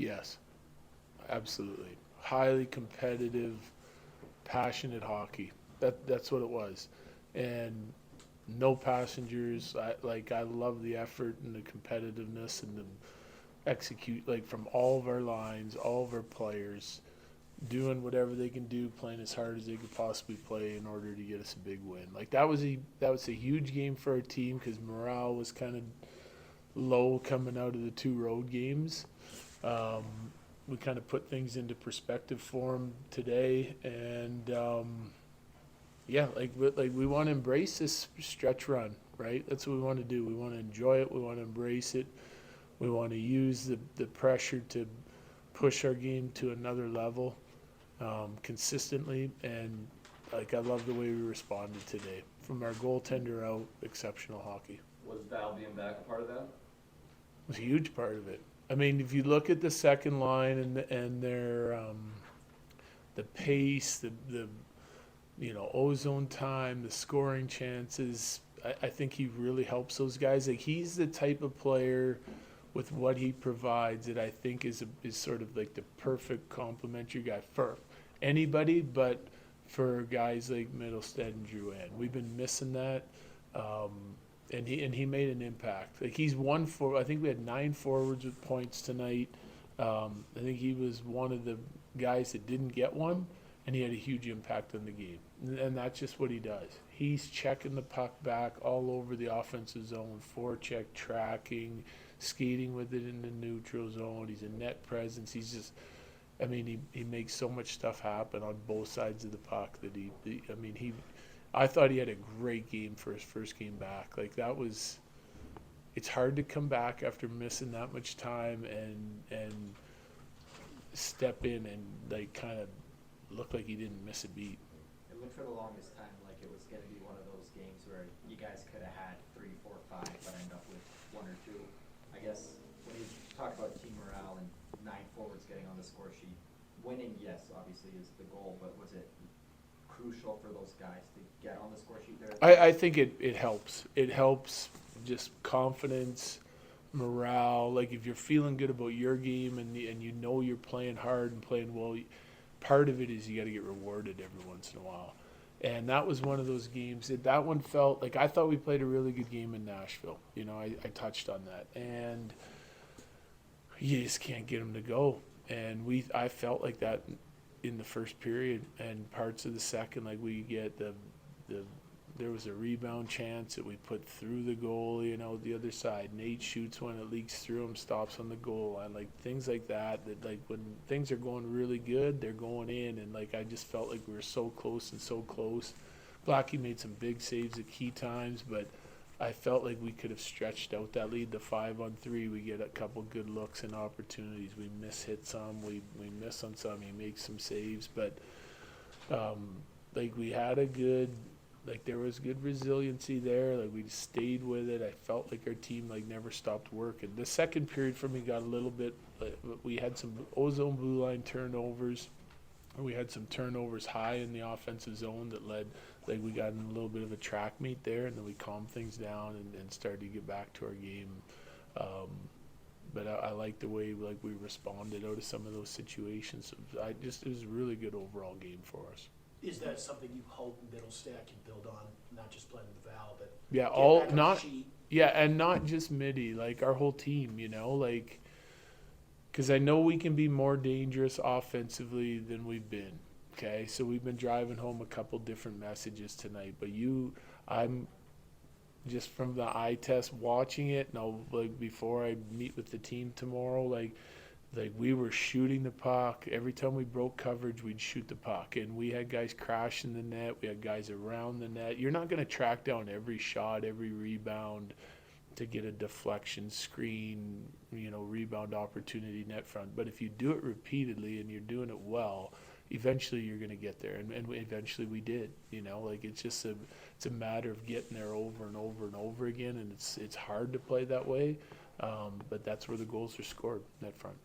Yes, absolutely. Highly competitive, passionate hockey. That's what it was, and no passengers. I love the effort and the competitiveness and the execute like from all of our lines, all of our players doing whatever they can do, playing as hard as they could possibly play in order to get us a big win. Like that was a huge game for our team because morale was kind of low coming out of the two road games. Um, we kind of put things into perspective for them today, and yeah, like we want to embrace this stretch run, right? That's what we want to do. We want to enjoy it. We want to embrace it. We want to use the pressure to push our game to another level consistently. And like I love the way we responded today. From our goaltender out, exceptional hockey. Was Val being back a part of that? It was a huge part of it. I mean, if you look at the second line and their the pace, the ozone time, the scoring chances, I think he really helps those guys. Like he's the type of player with what he provides that I think is sort of like the perfect complementary guy for anybody, but for guys like Middlestead and Drouin. We've been missing that. Um, and he made an impact. Like he's one for I think we had 9 forwards with points tonight. I think he was one of the guys that didn't get one, and he had a huge impact on the game. And that's just what he does. He's checking the puck back all over the offensive zone, forecheck, tracking, skating with it in the neutral zone. He's a net presence. He's just, I mean, he makes so much stuff happen on both sides of the puck that I thought he had a great game for his first game back. Like that was, it's hard to come back after missing that much time and step in and like kind of look like he didn't miss a beat. It looked for the longest time like it was going to be one of those games where you guys could have had 3, 4, 5, but end up with 1 or 2. I guess when you talk about team morale and 9 forwards getting on the score sheet, winning, yes, obviously is the goal, but was it crucial for those guys to get on the score sheet there? I think it helps. It helps just confidence, morale. Like if you're feeling good about your game and you know you're playing hard and playing well, part of it is you got to get rewarded every once in a while. And that was one of those games that one felt like I thought we played a really good game in Nashville. I touched on that, and you just can't get them to go. And I felt like that in the first period and parts of the second. Like we get the there was a rebound chance that we put through the goal, the other side. Nate shoots one, it leaks through him, stops on the goal line. Like things like that like when things are going really good, they're going in. And like I just felt like we were so close and so close. Blackie made some big saves at key times, but I felt like we could have stretched out that lead to 5-on-3. We get a couple good looks and opportunities. We hit some, we miss on some. He makes some saves, but like we had like there was good resiliency there. Like we stayed with it. I felt like our team like never stopped working. The second period for me got a little bit. We had some ozone blue line turnovers. We had some turnovers high in the offensive zone that led. Like we got in a little bit of a track meet there, and then we calmed things down and started to get back to our game. But I like the way like we responded out of some of those situations. It was a really good overall game for us. Is that something you hope Middlestack can build on, not just playing with Val, but yeah, get all back on not the sheet? yeah, and not just midi, like our whole team, like because I know we can be more dangerous offensively than we've been. Okay, so we've been driving home a couple different messages tonight, but I'm just from the eye test watching it. Now, like before I meet with the team tomorrow, like we were shooting the puck. Every time we broke coverage, we'd shoot the puck. And we had guys crashing the net. We had guys around the net. You're not going to track down every shot, every rebound to get a deflection, screen, rebound opportunity, net front. But if you do it repeatedly and you're doing it well, eventually you're going to get there. And eventually we did. Like it's just it's a matter of getting there over and over and over again. And it's hard to play that way. But that's where the goals are scored, net front.